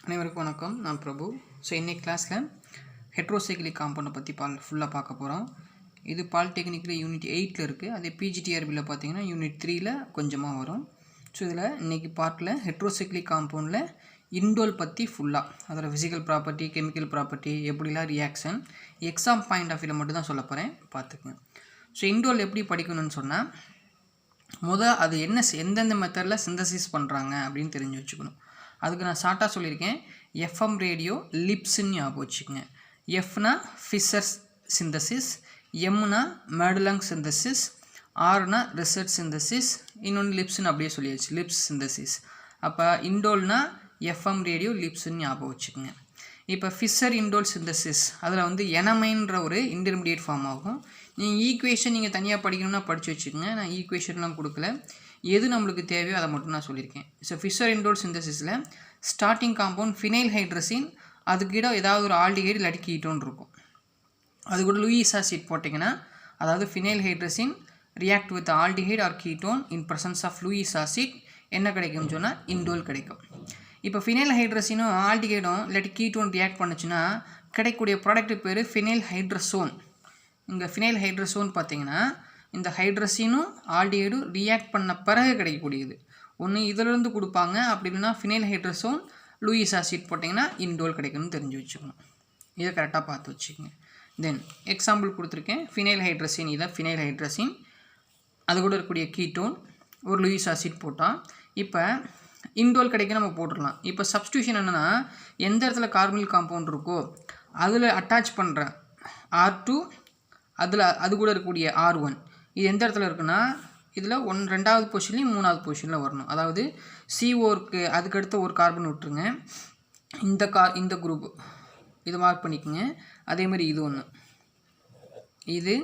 அனைவருக்கும் வணக்கம். நான் பிரபு. ஸோ இன்னைக்கு கிளாஸில் ஹெட்ரோசைக்கிளிக் காம்பவுண்டை பற்றி ஃபுல்லாக பார்க்க போகிறோம். இது பாலிடெக்னிக்கில் யூனிட் 8 இருக்குது. அதே பிஜிடிஆர்பியில் பார்த்தீங்கன்னா யூனிட் 3ல் கொஞ்சமாக வரும். ஸோ இதில் இன்றைக்கி பார்ட்டில் ஹெட்ரோசைக்கிளிக் காம்பவுண்டில் இண்டோல் பற்றி ஃபுல்லாக அதோட ஃபிசிக்கல் ப்ராப்பர்ட்டி, கெமிக்கல் ப்ராப்பர்ட்டி, எப்படிலாம் ரியாக்ஷன், எக்ஸாம் பாயிண்ட் ஆஃப் வியூவில் மட்டும் தான் சொல்ல போகிறேன், பார்த்துக்குங்க. ஸோ இண்டோல் எப்படி படிக்கணும்னு சொன்னால் அது எந்தெந்த மெத்தடில் சிந்தசிஸ் பண்ணுறாங்க அப்படின்னு தெரிஞ்சு வச்சுக்கணும். அதுக்கு நான் ஷார்ட்டாக சொல்லியிருக்கேன். எஃப்எம் ரேடியோ லிப்ஸ்ன்னு ஞாபகம் வச்சுக்கோங்க. எஃப்னா ஃபிஷர் சிந்தசிஸ், எம்னா மெடுலங் சிந்தசிஸ், ஆர்னா ரிசர்ச் சிந்தசிஸ், இன்னொன்று லிப்ஸ்ன்னு அப்படியே சொல்லியாச்சு, லிப்ஸ் சிந்தசிஸ். அப்போ இண்டோல்னா எஃப்எம் ரேடியோ லிப்ஸ்ன்னு ஞாபகம் வச்சுக்கோங்க. இப்போ ஃபிஷர் இண்டோல் சிந்தசிஸ் அதில் எனமைன்ற ஒரு இன்டர்மீடியட் ஃபார்ம் ஆகும். நீங்கள் ஈக்குவேஷன் நீங்கள் தனியாக படிக்கணும்னா படித்து வச்சுக்கோங்க. நான் ஈக்குவேஷன்லாம் கொடுக்கல, எது நம்மளுக்கு தேவையோ அதை மட்டும் நான் சொல்லியிருக்கேன். ஸோ ஃபிஷர் இண்டோல் சிந்தசிஸில் ஸ்டார்டிங் காம்பவுண்ட் ஃபினைல் ஹைட்ரசின், அதுக்கிட்ட ஏதாவது ஒரு ஆல்டிஹைடு இல்லாட்டி கீட்டோன் இருக்கும். அது கூட லூயிஸ் ஆசிட் போட்டிங்கன்னா, அதாவது phenyl hydrazine react with aldehyde or ketone in presence of Lewis acid என்ன கிடைக்கும்னு சொன்னால் இண்டோல் கிடைக்கும். இப்போ ஃபினைல் ஹைட்ரசினும் ஆல்டிஹைடும் இல்லாட்டி கீட்டோன் ரியாக்ட் பண்ணுச்சுன்னா கிடைக்கக்கூடிய ப்ராடக்ட் பேர் ஃபினைல் ஹைட்ரசோன். இங்கே ஃபினைல் ஹைட்ரசோன் பார்த்தீங்கன்னா இந்த ஹைட்ரசினும் ஆல்டிஹைடும் ரியாக்ட் பண்ண பிறகு கிடைக்கக்கூடியது. ஒன்று இதிலிருந்து கொடுப்பாங்க, அப்படி இல்லைன்னா ஃபினைல் ஹைட்ரசோன் லூயிஸ் ஆசிட் போட்டிங்கன்னா இண்டோல் கிடைக்கணும்னு தெரிஞ்சு வச்சுக்கணும். இதை கரெக்டாக பார்த்து வச்சுக்கோங்க. தென் எக்ஸாம்பிள் கொடுத்துருக்கேன். ஃபினைல் ஹைட்ரசின், இதான் ஃபினைல் ஹைட்ரசின், அது கூட இருக்கக்கூடிய கீட்டோன், ஒரு லூயிஸ் ஆசிட் போட்டால் இப்போ இண்டோல் கிடைக்க நம்ம போட்டுடலாம். இப்போ சப்ஸ்டியூஷன் என்னென்னா, எந்த இடத்துல கார்பனிக் காம்பவுண்ட் இருக்கோ அதில் அட்டாச் பண்ணுற R2, அது கூட இருக்கக்கூடிய R1, இது எந்த இடத்துல இருக்குன்னா இதில் 2வது பொசிஷன்லையும் 3வது பொசிஷனில் வரணும். அதாவது CO அதுக்கடுத்து ஒரு கார்பன் விட்டுருங்க, இந்த குரூப் இது மார்க் பண்ணிக்கோங்க. அதேமாதிரி இது ஒன்று, இது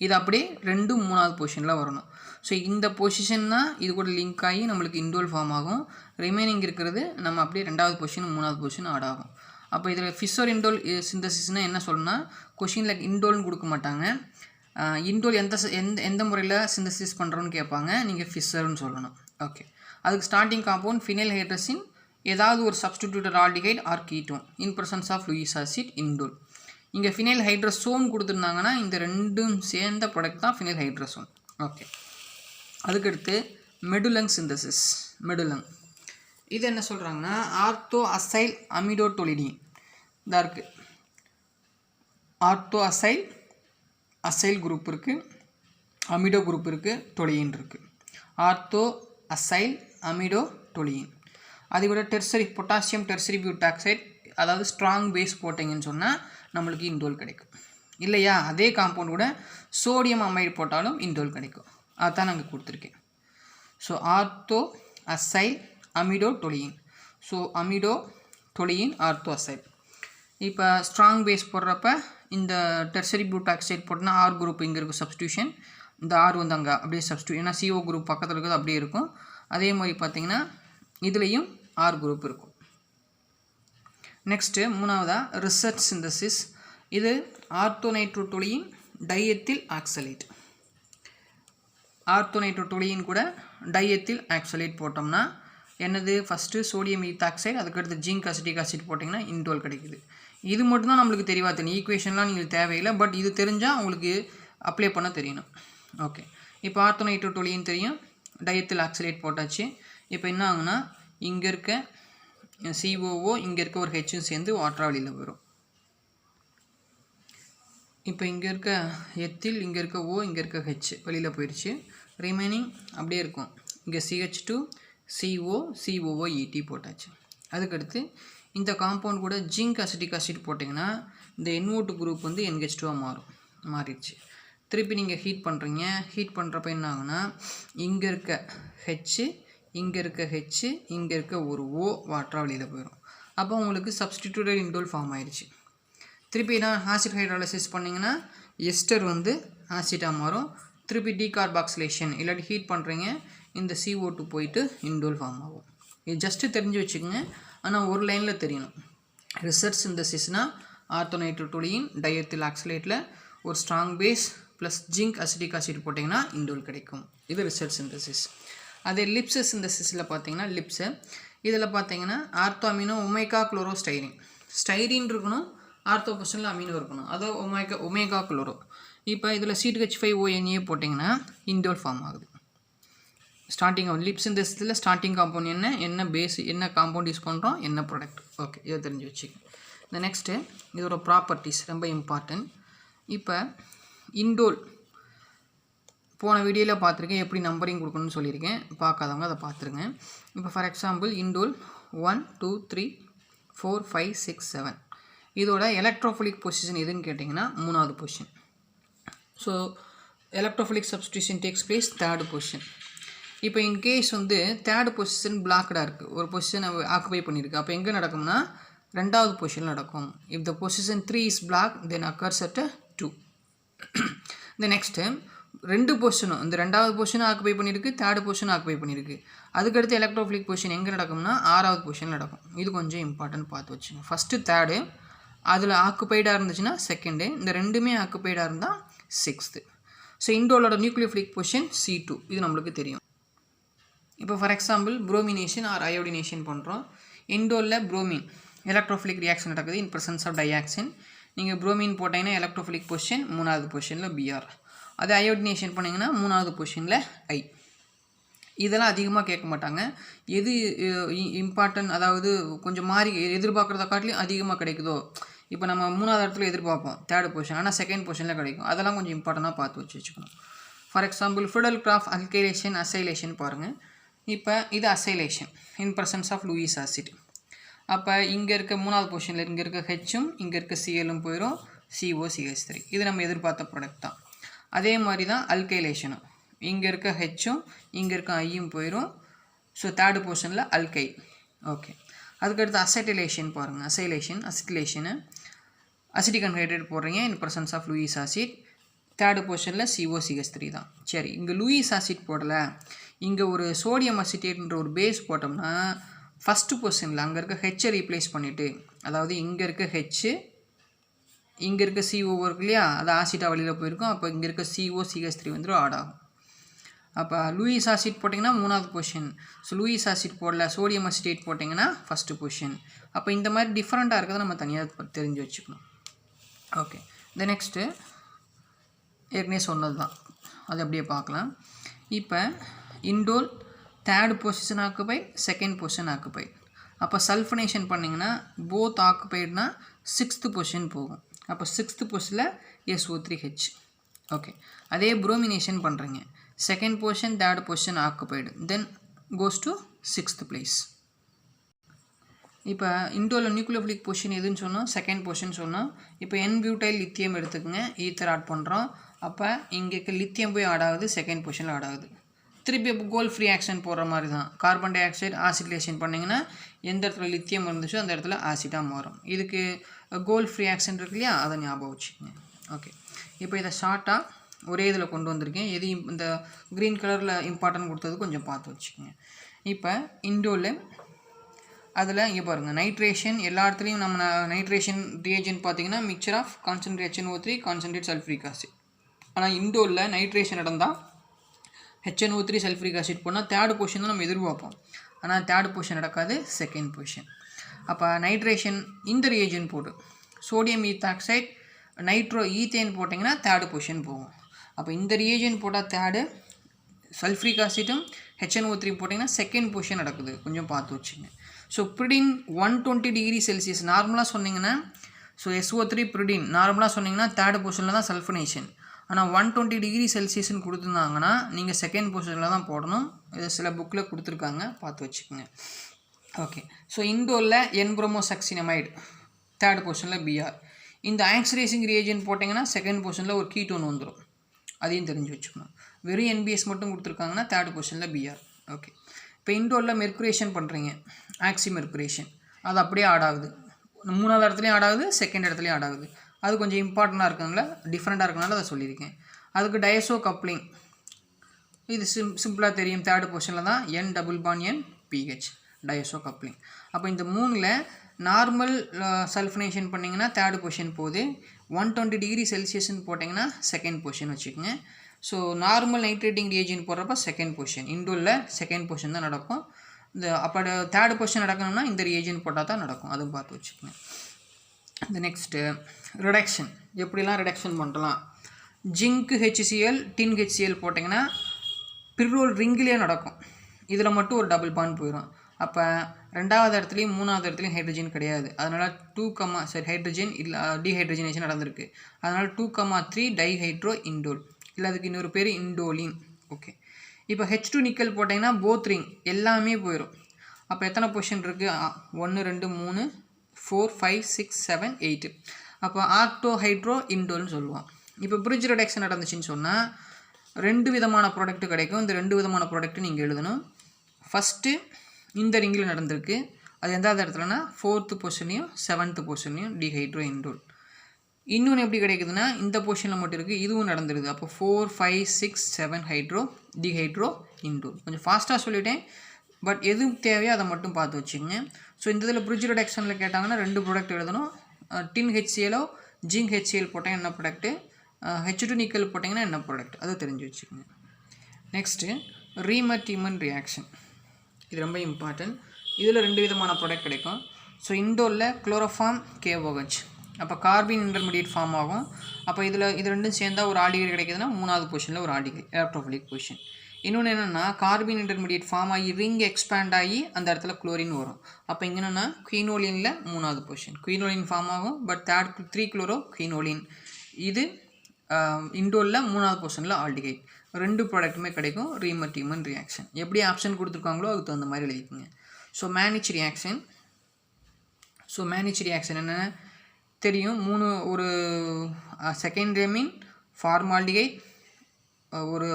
இது அப்படியே 2 3வது பொசிஷனில் வரணும். ஸோ இந்த பொசிஷன் தான் இது கூட லிங்க் ஆகி நம்மளுக்கு இண்டோல் ஃபார்ம் ஆகும். ரிமைனிங் இருக்கிறது நம்ம அப்படியே 2வது பொசிஷன் 3வது பொசிஷன் ஆட் ஆகும். அப்போ இதில் ஃபிஷர் இண்டோல் சிந்தசிஸ்னால் என்ன சொல்லணும்னா, கொஷினில் இண்டோல்னு கொடுக்க மாட்டாங்க. இண்டோல் எந்த முறையில் சிந்தசிஸ் பண்ணுறோன்னு கேட்பாங்க, நீங்கள் ஃபிஷர்னு சொல்லணும். ஓகே, அதுக்கு ஸ்டார்டிங் காம்பவுண்ட் ஃபினைல் ஹைட்ரசின், ஏதாவது ஒரு substituted aldehyde or ketone in presence of Lewis acid, indole. இங்கே ஃபினைல் ஹைட்ரசோன் கொடுத்துருந்தாங்கன்னா இந்த ரெண்டும் சேர்ந்த ப்ராடக்ட் தான் ஃபினைல் ஹைட்ரசோன். ஓகே, அதுக்கடுத்து மெடுலங் சிந்தசிஸ். மெடுலங் இது என்ன சொல்கிறாங்கன்னா, ஆர்த்தோ அசைல் அமிடோடொலிடின் இதாக இருக்குது. ஆர்த்தோ அசைல் குரூப் இருக்குது, அமிடோ குரூப் இருக்குது, டொலியின் இருக்குது. Ortho acyl amido toluene. அதை விட பொட்டாசியம் டெர்சரி பியூட்டாக்சைடு, அதாவது ஸ்ட்ராங் பேஸ் போட்டிங்கன்னு சொன்னால் நம்மளுக்கு இண்டோல் கிடைக்கும். இல்லையா, அதே காம்பவுண்ட் கூட சோடியம் அமைடு போட்டாலும் இண்டோல் கிடைக்கும். அதுதான் நாங்கள் கொடுத்துருக்கேன். So ortho acyl amido toluene. So amido toluene ortho acyl. இப்போ ஸ்ட்ராங் பேஸ் போடுறப்ப இந்த டெர்சரி பியூட்டாக்சைடு போட்டோன்னா ஆர் குரூப் இங்கே இருக்கும் சப்ஸ்டியூஷன், இந்த ஆர் அங்கே அப்படியே சப்ஸ்டியூட், ஏன்னா CO குரூப் பக்கத்தில் இருக்கிறது அப்படியே இருக்கும். அதே மாதிரி பார்த்திங்கன்னா இதுலேயும் ஆர் குரூப் இருக்கும். நெக்ஸ்ட்டு 3வதாக ரிசர்ச் சிந்தசிஸ். இது ஆர்த்தோநைட்ரோடொலியின் டைஎத்தில் ஆக்சலேட். ஆர்த்தோநைட்ரோடொலியின் கூட டைஎத்தில் ஆக்சலேட் போட்டோம்னா என்னது, ஃபஸ்ட்டு சோடியம் ஈத்தாக்சைடு, அதுக்கடுத்து ஜிங்க் அசிட்டிக் ஆசிட் போட்டிங்கன்னா இண்டோல் கிடைக்குது. இது மட்டும்தான் நம்மளுக்கு தெரியவா தெரியும். ஈக்குவேஷன்லாம் நீங்கள் தேவையில்லை, பட் இது தெரிஞ்சால் உங்களுக்கு அப்ளை பண்ண தெரியணும். ஓகே, இப்போ ஆர்த்தோநைட்ரோடொலியின் தெரியும், டைஎத்தில் ஆக்சலேட் போட்டாச்சு. இப்போ என்ன ஆகுனா, இங்கே இருக்க COO இங்கே இருக்க ஒரு ஹெச்சும் சேர்ந்து வாட்டரா வெளியில் வரும். இப்போ இங்கே இருக்க எத்தில், இங்கே இருக்க O, இங்கே இருக்க ஹெச் வெளியில் போயிடுச்சு. ரிமைனிங் அப்படியே இருக்கும். இங்கே CH2 CO COOET போட்டாச்சு. அதுக்கடுத்து இந்த காம்பவுண்ட் கூட ஜிங்க் அசிட்டிக் ஆசிட் போட்டிங்கன்னா இந்த NO2 குரூப் NH2 மாறிடுச்சு. திருப்பி நீங்கள் ஹீட் பண்ணுறீங்க. ஹீட் பண்ணுறப்ப என்ன ஆகுனா, இங்கே இருக்க ஹெச், இங்கே இருக்க ஹெச், இங்கே இருக்க ஒரு O வாட்டராக வெளியில் போயிடும். அப்போ உங்களுக்கு சப்ஸ்டிடியூட்டட் இண்டோல் ஃபார்ம் ஆயிடுச்சு. திருப்பி நான் ஆசிட் ஹைட்ராலிசிஸ் பண்ணிங்கன்னா எஸ்டர் ஆசிட்டாக மாறும். திருப்பி டீகார்பாக்சிலேஷன் இல்லாட்டி ஹீட் பண்ணுறீங்க, இந்த CO2 போயிட்டு இண்டோல் ஃபார்ம் ஆகும். இது ஜஸ்ட்டு தெரிஞ்சு வச்சுக்கோங்க, ஆனால் ஒரு லைனில் தெரியணும். ரிசர்ச் சிந்தசிஸ்னால் ஆர்த்தோநைட்ரோடொலியின் டைஎத்தில் ஆக்சலேட்டில் ஒரு strong base plus zinc acetic acid போட்டிங்கன்னா இண்டோல் கிடைக்கும். இது ரிசர்ச் சிந்தசிஸ். அதே லிப்ஸ் சிந்தசிஸில் பார்த்தீங்கன்னா லிப்ஸு இதில் பார்த்தீங்கன்னா ortho amino omega chloro styrene. Styrene இருக்கணும், ஆர்த்தோ பொசிஷனில் அமீனோ இருக்கணும், அதோ ஒமேகா குளோரோ. இப்போ இதில் C2H5ONA போட்டிங்கன்னா இண்டோல் ஃபார்ம் ஆகுது. ஸ்டார்டிங் லிப்ஸ் சிந்தசிஸில் ஸ்டார்டிங் காம்பவுண்ட் என்ன பேஸ், என்ன காம்பவுண்ட் யூஸ் பண்ணுறோம், என்ன ப்ராடக்ட். ஓகே, இதை தெரிஞ்சு வச்சுக்கோங்க. இந்த நெக்ஸ்ட்டு இதோட ப்ராப்பர்ட்டிஸ் ரொம்ப இம்பார்ட்டன்ட். இப்போ இண்டோல் போன வீடியோவில் பார்த்துருக்கேன், எப்படி நம்பரிங் கொடுக்கணும்னு சொல்லியிருக்கேன், பார்க்காதவங்க அதை பார்த்துருங்க. இப்போ ஃபார் எக்ஸாம்பிள் இண்டோல் 1 2 3 4 5 6 7 இதோட எலக்ட்ரோஃபிலிக் பொசிஷன் எதுன்னு கேட்டிங்கன்னா 3வது position. So electrophilic substitution takes place 3rd position. இப்போ இன்கேஸ் வந்து 3rd பொசிஷன் பிளாக்டாக இருக்குது, ஒரு பொசிஷனை ஆக்குபை பண்ணியிருக்கு, அப்போ எங்கே நடக்கும்னா 2வது பொசிஷன் நடக்கும். If the position 3 is block then occurs at 2. இந்த நெக்ஸ்ட்டு 2 பொசிஷனும், இந்த 2வது பொசிஷனும் ஆக்குபை பண்ணியிருக்கு, 3rd பொசிஷனும் ஆக்குபை பண்ணியிருக்கு. அதுக்கடுத்து எலக்ட்ரோஃபிலிக் பொசிஷன் எங்கே நடக்கும்னா 6வது பொசிஷன் நடக்கும். இது கொஞ்சம் இம்பார்ட்டன்ட் பார்த்து வச்சுங்க. ஃபஸ்ட்டு 3rd அதில் ஆக்குபைடாக இருந்துச்சுன்னா 2nd, இந்த ரெண்டுமே ஆக்குபைடாக இருந்தால் 6th. So இண்டோலோட nucleophilic position C2, இது நம்மளுக்கு தெரியும். இப்போ for example bromination R iodination பண்ணுறோம். இண்டோலில் புரோமின் எலக்ட்ரோஃபிலிக் ரியாக்ஷன் நடக்குது இன் ப்ரெசன்ஸ் ஆஃப் டையாக்சின். நீங்கள் புரோமின் போட்டிங்கன்னா எலக்ட்ரோஃபிலிக் பொசிஷன் 3வது பொசிஷனில் BR. அதே அயோடினேஷன் பண்ணிங்கன்னா 3வது பொசிஷனில் I. இதெல்லாம் அதிகமாக கேட்க மாட்டாங்க. எது இம்பார்ட்டன்ட், அதாவது கொஞ்சம் மாறி எதிர்பார்க்குறத காட்டிலும் அதிகமாக கிடைக்குதோ, இப்போ நம்ம 3வது இடத்துல எதிர்பார்ப்போம் 3rd பொசிஷன், ஆனால் 2nd பொசிஷனில் கிடைக்கும். அதெல்லாம் கொஞ்சம் இம்பார்ட்டண்ட்டாக பார்த்து வச்சுக்கணும். For example Friedel Crafts alkylation acylation பாருங்கள். இப்போ இது acylation in presence of Lewis acid. அப்போ இங்கே இருக்க 3வது பொசிஷனில் இங்கே இருக்க ஹெச்சும் இங்கே இருக்க சிஎலும் போயிடும், COCH3. இது நம்ம எதிர்பார்த்த ப்ராடக்ட் தான். அதே மாதிரி தான் அல்கைலேஷனும், இங்கே இருக்க ஹெச்சும் இங்கே இருக்க ஐயும் போயிடும். ஸோ 3rd பொசிஷனில் அல்கை. ஓகே, அதுக்கடுத்து அசைட்டிலேஷன் பாருங்கள். அசிட்டிலேஷனு அசிட்டிக் அன்ஹைட்ரேட் போடுறீங்க in presence of Lewis acid. 3rd பொசிஷனில் COCH3 தான். சரி, இங்கே லூயிஸ் ஆசிட் போடலை, இங்கே ஒரு சோடியம் அசிட்டேட்ன்ற ஒரு பேஸ் போட்டோம்னா ஃபஸ்ட்டு பொசிஷனில் அங்கே இருக்க ஹெச்சை ரீப்ளேஸ் பண்ணிவிட்டு, அதாவது இங்கே இருக்க ஹெச்சு இங்கே இருக்க CO இருக்கு இல்லையா, அது ஆசிட்டாக வழியில் போயிருக்கும். அப்போ இங்கே இருக்க COCH3 வந்துடும், ஆட் ஆகும். அப்போ லூயிஸ் ஆசிட் போட்டிங்கன்னா 3வது பொசிஷன். ஸோ லூயிஸ் ஆசிட் போடல, சோடியம் அசிட்டேட் போட்டிங்கன்னா ஃபஸ்ட்டு பொசிஷன். அப்போ இந்த மாதிரி டிஃப்ரெண்ட்டாக இருக்கிறத நம்ம தனியாக தெரிஞ்சு வச்சுக்கணும். ஓகே, இந்த நெக்ஸ்ட்டு ஏற்கனவே சொன்னது தான், அது அப்படியே பார்க்கலாம். இப்போ indole 3rd position occupy, 2nd position occupy. அப்போ சல்ஃபனேஷன் பண்ணிங்கன்னா போத் ஆக்குபைட்னா 6th பொசிஷன் போகும். அப்போ 6th பொசிஷனில் SO3H. ஓகே, அதே புரோமினேஷன் பண்ணுறீங்க, 2nd position 3rd position occupied, then goes to 6th place. இப்போ இண்டோலில் நியூக்ளியோஃபிலிக் பொசிஷன் எதுன்னு சொன்னோம், 2nd பொசிஷன் சொன்னோம். இப்போ N-பியூட்டைல் லித்தியம் எடுத்துக்கங்க, ஈத்தர் ஆட் பண்ணுறோம். அப்போ இங்கே லித்தியம் போய் ஆட் ஆகுது, 2nd பொசிஷனில் ஆட் ஆகுது. திருப்பி இப்போ கோல் ஃப்ரீ ஆக்ஷன் போடுற மாதிரி தான். கார்பன் டை ஆக்சைடு ஆசிட்லேஷன் பண்ணிங்கன்னா எந்த இடத்துல லித்தியம் இருந்துச்சோ அந்த இடத்துல ஆசிட்டாக மாறும். இதுக்கு கோல் ஃப்ரீ ஆக்ஷன் இருக்கு இல்லையா, அதை ஞாபகம் வச்சுக்கோங்க. ஓகே, இப்போ இதை ஷார்ட்டாக ஒரே இதில் கொண்டு வந்திருக்கேன். எது இந்த க்ரீன் கலரில் இம்பார்ட்டன்ட் கொடுத்தது கொஞ்சம் பார்த்து வச்சுக்கோங்க. இப்போ இண்டோலில் அதில் இங்கே பாருங்கள், நைட்ரேஷன் எல்லா இடத்துலையும் நம்ம நைட்ரேஷன் ரியேஜென்ட் பார்த்தீங்கன்னா mixture of concentrated HNO3 concentrated sulphuric acid. ஆனால் இண்டோலில் நைட்ரேஷன் நடந்தால் HNO3 சல்ஃபரிக் ஆசிட் போனால் 3rd பொசிஷன் தான் நம்ம எதிர்பார்ப்போம். ஆனால் 3rd பொசிஷன் நடக்காது, 2nd பொசிஷன். அப்போ நைட்ரேஷன் இந்த ரியேஜென்ட் போட்டு சோடியம் ஈத்தாக்சைடு நைட்ரோ ஈத்தேன் போட்டிங்கன்னா 3rd பொசிஷன் போகும். அப்போ இந்த ரியேஜென்ட் போட்டால் 3rd, சல்ஃபரிக் ஆசிட்டும் HNO3 போட்டிங்கன்னா 2nd பொசிஷன் நடக்குது, கொஞ்சம் பார்த்து வச்சுங்க. ஸோ ப்ரிடின் 120 டிகிரி செல்சியஸ் நார்மலாக சொன்னிங்கன்னா, ஸோ SO3 ப்ரிடின் நார்மலாக சொன்னிங்கன்னா 3rd பொசிஷனில் தான் சல்ஃபனேஷன். ஆனால் 120 டிகிரி செல்சியஸ்ன்னு கொடுத்துருந்தாங்கன்னா நீங்கள் 2nd பொசிஷனில் தான் போடணும். இது சில புக்கில் கொடுத்துருக்காங்க, பார்த்து வச்சுக்கோங்க. ஓகே, ஸோ இண்டோலில் N-புரோமோசக்சினமைடு 3rd பொசிஷனில் BR. இந்த ஆக்சிடைசிங் ரியேஜென்ட் போட்டிங்கன்னா 2nd பொசிஷனில் ஒரு கீட்டோன் வந்துடும், அதையும் தெரிஞ்சு வச்சுக்கணும். வெறும் NBS மட்டும் கொடுத்துருக்காங்கன்னா 3rd பொசிஷனில் BR. ஓகே, இப்போ இண்டோலில் மெர்குரேஷன் பண்ணுறீங்க, ஆக்சி மெர்குரேஷன், அது அப்படியே ஆட் ஆகுது. 3வது இடத்துலையும் ஆட் ஆகுது, 2nd இடத்துலையும் ஆட் ஆகுது. அது கொஞ்சம் இம்பார்ட்டண்ட்டாக இருக்கனால, டிஃப்ரெண்ட்டாக இருக்கனால அதை சொல்லியிருக்கேன். அதுக்கு டயசோ கப்ளிங், இது சிம்பிளாக தெரியும், 3rd பொசிஷனில் தான் N+N PH டயசோ கப்ளிங். அப்போ இந்த 3ல் நார்மல் சல்ஃபனேஷன் பண்ணிங்கன்னா 3rd பொசிஷன் போகுது. 120 டிகிரி செல்சியஸ்ன்னு போட்டிங்கன்னா 2nd பொசிஷன் வச்சுக்கோங்க. ஸோ நார்மல் நைட்ரேட்டிங் ரியேஜென்ட் போடுறப்ப செகண்ட் பொசிஷன், இண்டோலில் செகண்ட் பொசிஷன் தான் நடக்கும். இந்த அப்போ தேர்ட் பொசிஷன் நடக்கணும்னா இந்த ரியேஜென்ட் போட்டால் தான் நடக்கும், அதுவும் பார்த்து வச்சுக்கோங்க. இந்த நெக்ஸ்ட்டு ரிடக்ஷன், எப்படிலாம் ரிடக்ஷன் பண்ணலாம். ஜிங்க் HCl டின் HCl போட்டிங்கன்னா பிர்ரோல் ரிங்கிலே நடக்கும், இதில் மட்டும் ஒரு டபுள் பாண்ட் போயிடும். அப்போ ரெண்டாவது இடத்துலையும் மூணாவது இடத்துலையும் ஹைட்ரஜன் கிடையாது, அதனால் 2, ஹைட்ரஜன் இல்லை டீஹைட்ரஜனேஷன் நடந்திருக்கு, அதனால் 2,3 டைஹைட்ரோ இண்டோல், இல்லை அதுக்கு இன்னொரு பேர் இண்டோலின். ஓகே, இப்போ H2 நிக்கல் போட்டிங்கன்னா போத் ரிங் எல்லாமே போயிடும். அப்போ எத்தனை பொசிஷன் இருக்குது? 1 2 3 4 5 6 7 8. அப்போ ஆக்டோ ஹைட்ரோ இண்டோல்னு சொல்லுவோம். இப்போ பிரிட்ஜ் ரிடக்ஷன் நடந்துச்சுன்னு சொன்னால் 2 விதமான ப்ராடக்ட் கிடைக்கும். இந்த 2 விதமான ப்ராடக்ட்டு நீங்கள் எழுதணும். ஃபஸ்ட்டு இந்த ரிங்கில் நடந்திருக்கு, அது எந்தாவது இடத்துலனா 4th பொசிஷன்லையும் 7th பொசிஷன்லையும் டிஹைட்ரோ இண்டோல். இன்னொன்று எப்படி கிடைக்குதுன்னா இந்த பொசிஷனில் மட்டும் இருக்குது, இதுவும் நடந்துருது. அப்போ 4 5 6 7 ஹைட்ரோ டிஹைட்ரோ இண்டோல். கொஞ்சம் ஃபாஸ்ட்டாக சொல்லிட்டேன், பட் எது தேவையோ அதை மட்டும் பார்த்து வச்சுக்கோங்க. ஸோ இந்த இதில் பிரிட்ஜ் ரிடக்ஷனில் கேட்டாங்கன்னா 2 ப்ராடக்ட் எழுதணும். டின் HCl ஜிங்க் HCl போட்டால் என்ன ப்ராடக்ட்டு, H2 நிக்கல் போட்டிங்கன்னா என்ன ப்ராடக்ட், அதை தெரிஞ்சு வச்சுக்கோங்க. நெக்ஸ்ட்டு ரீமர்-டிமன் ரியாக்ஷன், இது ரொம்ப இம்பார்ட்டன்ட். இதில் 2 விதமான ப்ராடக்ட் கிடைக்கும். ஸோ இண்டோலில் குளோரோஃபார்ம் KOH, அப்போ கார்பின் இன்டர்மீடியட் ஃபார்ம் ஆகும். அப்போ இது ரெண்டும் சேர்ந்தால் ஒரு ஆல்டிகைட் கிடைக்குதுன்னா 3வது பொசிஷனில் ஒரு ஆல்டிகைட், எலக்ட்ரோஃபிலிக் பொசிஷன். இன்னொன்று என்னென்னா கார்பின் இன்டர்மீடியட் ஃபார்ம் ஆகி ரிங் எக்ஸ்பேண்ட் ஆகி அந்த இடத்துல குளோரின் வரும். அப்போ இங்கே என்னென்னா குயினோலினில் 3வது பொசிஷன் குயினோலின் ஃபார்ம் ஆகும், பட் 3 குளோரோ குயினோலின். இது இண்டோலில் 3வது பொசிஷனில் ஆல்டிகைட். 2 ப்ராடக்ட்டுமே கிடைக்கும். ரீமர்-டிமன் ரியாக்ஷன் எப்படி ஆப்ஷன் கொடுத்துருக்காங்களோ அதுக்கு தகுந்த மாதிரி எழுதிக்கோங்க. ஸோ மேனிச் ரியாக்ஷன் என்ன தெரியும், 3 ஒரு செகண்டரி மீன் ஃபார்மால்டிகைட், ஒரு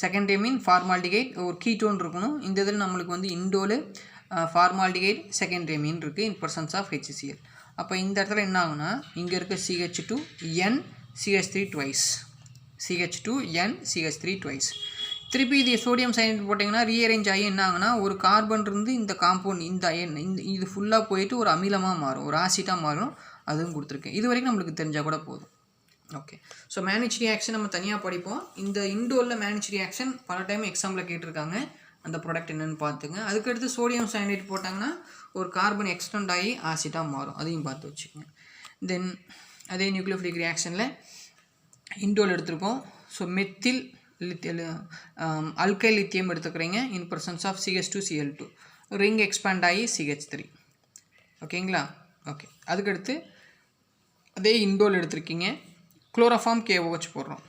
செகண்டரி மீன் ஃபார்மால்டிகைட், ஒரு கீட்டோன் இருக்கணும். இந்த இதில் நம்மளுக்கு வந்து இண்டோலு ஃபார்மால்டிகைட் செகண்டரி மீன் இருக்குது இன் பர்சன்ஸ் ஆஃப் HCl. அப்போ இந்த இடத்துல என்ன ஆகுனா இங்கே இருக்க CH2N CH3 twice, CH2N CH3 twice. திருப்பி இது சோடியம் சயனைட் போட்டிங்கன்னா ரீஅரேஞ்ச் ஆகி என்ன ஆகுனா ஒரு கார்பன் இருந்து இந்த காம்பவுண்ட் இந்த இது ஃபுல்லாக போயிட்டு ஒரு அமிலமாக மாறும், ஒரு ஆசிட்டாக மாறும். அதுவும் கொடுத்துருக்கேன், இது வரைக்கும் நம்மளுக்கு தெரிஞ்சால் கூட போதும். ஓகே, ஸோ மேனிச் ரியாக்ஷன் நம்ம தனியாக படிப்போம். இந்த இண்டோலில் மேனிச் ரியாக்ஷன் பல டைம் எக்ஸாம்பிள் கேட்டிருக்காங்க, அந்த ப்ராடக்ட் என்னென்னு பார்த்துங்க. அதுக்கடுத்து சோடியம் சயனைட் போட்டாங்கன்னா ஒரு கார்பன் எக்ஸ்டெண்ட் ஆகி ஆசிட்டாக மாறும், அதையும் பார்த்து வச்சுக்கோங்க. தென் அதே நியூக்ளியோஃபிலிக் ரியாக்ஷனில் இண்டோல் எடுத்திருக்கோம். ஸோ மெத்தில் அல்கைல் லித்தியம் எடுத்துக்கிறீங்க in presence of CH2Cl2, ring expand ஆகி CH3. ஓகேங்களா? ஓகே, அதுக்கடுத்து அதே இண்டோல் எடுத்திருக்கீங்க, குளோரோஃபார்ம் KOH போடுறோம்.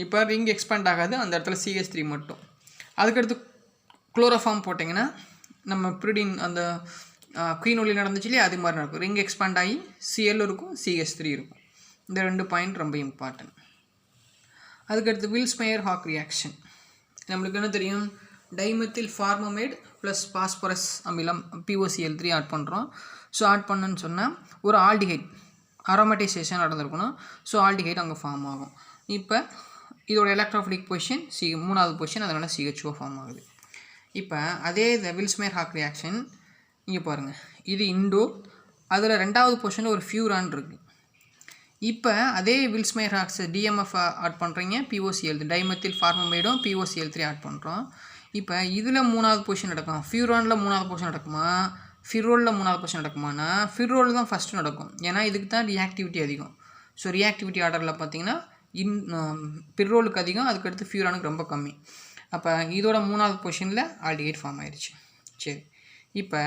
இப்போ ரிங் எக்ஸ்பேண்ட் ஆகாது, அந்த இடத்துல CH3 மட்டும். அதுக்கடுத்து குளோரோஃபார்ம் போட்டிங்கன்னா நம்ம பிரிடின் அந்த குயினோலின் நடந்துச்சு இல்லையா, அது மாதிரி நடக்கும். ரிங் எக்ஸ்பேண்ட் ஆகி Cl இருக்கும், CH3 இருக்கும். இந்த 2 பாயிண்ட் ரொம்ப இம்பார்ட்டன்ட். அதுக்கடுத்து வில்ஸ்-மேயர்-ஹாக் ரியாக்ஷன், நம்மளுக்கு என்ன தெரியும், டைமெத்தில் ஃபார்மமேட் ப்ளஸ் பாஸ்பரஸ் அமிலம் POCl3 ஆட் பண்ணுறோம். ஸோ ஆட் பண்ணுன்னு சொன்னால் ஒரு ஆல்டிஹைட் அரோமேட்டைசேஷன் நடந்திருக்கணும். ஸோ ஆல்டிஹைட் அங்கே ஃபார்ம் ஆகும். இப்போ இதோட எலக்ட்ரோஃபிலிக் பொசிஷன் 3வது பொசிஷன், அதனால் CHO ஃபார்ம் ஆகுது. இப்போ அதே இந்த வில்ஸ்-மேயர்-ஹாக் ரியாக்ஷன் இங்கே பாருங்கள், இது இண்டோ, அதில் 2வது பொசிஷனில் ஒரு ஃபியூரான் இருக்குது. இப்போ அதே வில்ஸ்-மேயர்-ஹாக் DMF ஆட் பண்ணுறீங்க, POCl3 டைமெத்தில் ஃபார்மமேடும் POCl3 ஆட் பண்ணுறோம். இப்போ இதில் 3வது பொசிஷன் நடக்கும், ஃபியூரானில் 3வது பொசிஷன் நடக்குமா, ஃபிரோலில் 3வது பொசிஷன் நடக்குமானா ஃபிரோல் தான் ஃபஸ்ட்டு நடக்கும், ஏன்னா இதுக்கு தான் ரியாக்டிவிட்டி அதிகம். ஸோ ரியாக்டிவிட்டி ஆர்டரில் பார்த்தீங்கன்னா பிரோலுக்கு அதிகம், அதுக்கடுத்து ஃபியூரானுக்கு ரொம்ப கம்மி. அப்போ இதோட 3வது பொசிஷனில் ஆல்டிஹைட் ஃபார்ம் ஆயிடுச்சு. சரி, இப்போ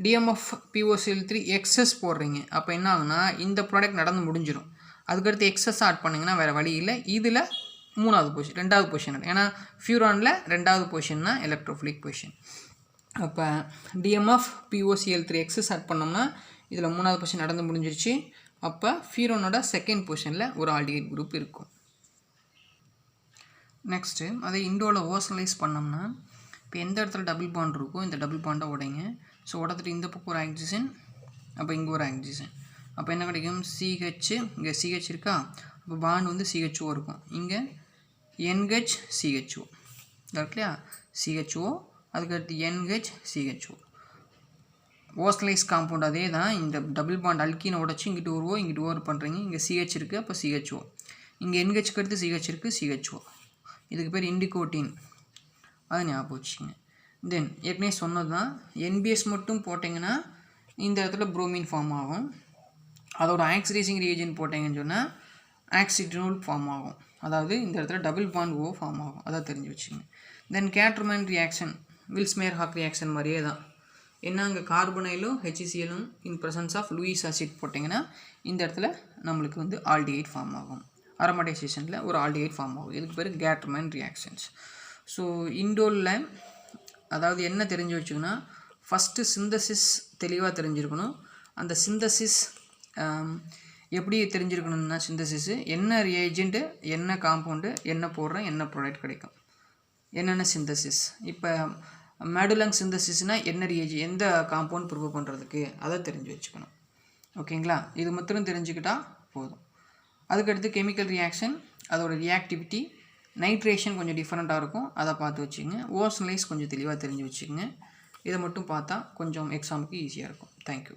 DMF POCl3 எக்ஸஸ் போடுறீங்க, அப்போ என்ன ஆகுனா இந்த ப்ராடக்ட் நடந்து முடிஞ்சிடும். அதுக்கடுத்து எக்ஸஸ் ஆட் பண்ணிங்கன்னா வேறு வழி இல்லை, இதில் 3வது பொசிஷன் 2வது பொசிஷன், ஏன்னா ஃபியூரானில் 2வது பொசிஷன்னா எலக்ட்ரோஃபிலிக் பொசிஷன். அப்போ DMF POCl3 எக்ஸஸ் ஆட் பண்ணோம்னா இதில் 3வது பொசிஷன் நடந்து முடிஞ்சிருச்சு. அப்போ ஃபியூரானோட செகண்ட் பொசிஷனில் ஒரு ஆல்டிஹைட் குரூப் இருக்கும். நெக்ஸ்ட்டு அதை இண்டோவில் ஓசனலைஸ் பண்ணோம்னா இப்போ எந்த இடத்துல டபுள் பாண்ட் இருக்கோ இந்த டபுள் பாண்டை உடைங்க. ஸோ உடத்துட்டு இந்த பக்கம் ஒரு ஆக்சிஜன், அப்போ இங்கே ஒரு ஆக்சிஜன், அப்போ என்ன கிடைக்கும், CH, இங்கே CH இருக்கா, அப்போ பாண்ட் வந்து CHO இருக்கும், இங்கே NH CHO இல்லையா, CHO, அதுக்கடுத்து NH CHO. ஓசனலைஸ் காம்பவுண்ட் அதே தான், இந்த டபுள் பாண்ட் அல்கீனை உடச்சி இங்கிட்டு ஒரு இங்கிட்டு பண்ணுறீங்க, இங்கே CH இருக்குது, அப்போ CHO, இங்கே NH அடுத்து CH இருக்குது, CHO. இதுக்கு பேர் இண்டிகோட்டின், அது ஞாபகம் வச்சுக்கோங்க. தென் ஏற்கனவே சொன்னது தான், NBS மட்டும் போட்டிங்கன்னா இந்த இடத்துல புரோமின் ஃபார்ம் ஆகும். அதோட ஆக்சிடைசிங் ரியேஜென்ட் போட்டிங்கன்னு சொன்னால் ஆக்சிடனோல் ஃபார்ம் ஆகும். அதாவது இந்த இடத்துல டபுள் பாண்ட் O ஃபார்ம் ஆகும். அதை தெரிஞ்சு வச்சுக்கோங்க. தென் கேட்ரமேன் ரியாக்ஷன் வில்ஸ்மேயர்-ஹாக் ரியாக்ஷன் மாதிரியே தான். என்ன, அங்கே கார்பனைலும் HCl-ம் in presence of Lewis acid போட்டிங்கன்னா இந்த இடத்துல நம்மளுக்கு வந்து ஆல்டிஹைட் ஃபார்ம் ஆகும். அரோமடைசேஷனில் ஒரு ஆல்டிஹைட் ஃபார்ம் ஆகும். இதுக்கு பேர் கேட்ரமேன் ரியாக்ஷன்ஸ். ஸோ இண்டோலில் அதாவது என்ன தெரிஞ்சு வச்சுக்கோன்னா, ஃபஸ்ட்டு சிந்தசிஸ் தெளிவாக தெரிஞ்சிருக்கணும். அந்த சிந்தசிஸ் எப்படி தெரிஞ்சிருக்கணும்னா, சிந்தசிஸு என்ன ரியேஜெண்ட்டு, என்ன காம்பவுண்டு, என்ன போடுறேன், என்ன ப்ராடக்ட் கிடைக்கும், என்னென்ன சிந்தசிஸ். இப்போ மேடுலங் சிந்தசிஸ்னால் என்ன ரியேஜ், எந்த காம்பவுண்ட் ப்ரிப்பேர் பண்ணுறதுக்கு, அதை தெரிஞ்சு வச்சுக்கணும். ஓகேங்களா, இது மட்டும் தெரிஞ்சுக்கிட்டால் போதும். அதுக்கடுத்து கெமிக்கல் ரியாக்ஷன், அதோட ரியாக்டிவிட்டி, நைட்ரேஷன் கொஞ்சம் டிஃப்ரெண்ட்டாக இருக்கும், அதை பார்த்து வச்சுக்கோங்க. ஓசோனைஸ் கொஞ்சம் தெளிவாக தெரிஞ்சு வச்சுக்கோங்க. இதை மட்டும் பார்த்தா கொஞ்சம் எக்ஸாமுக்கு ஈஸியாக இருக்கும். தேங்க்யூ.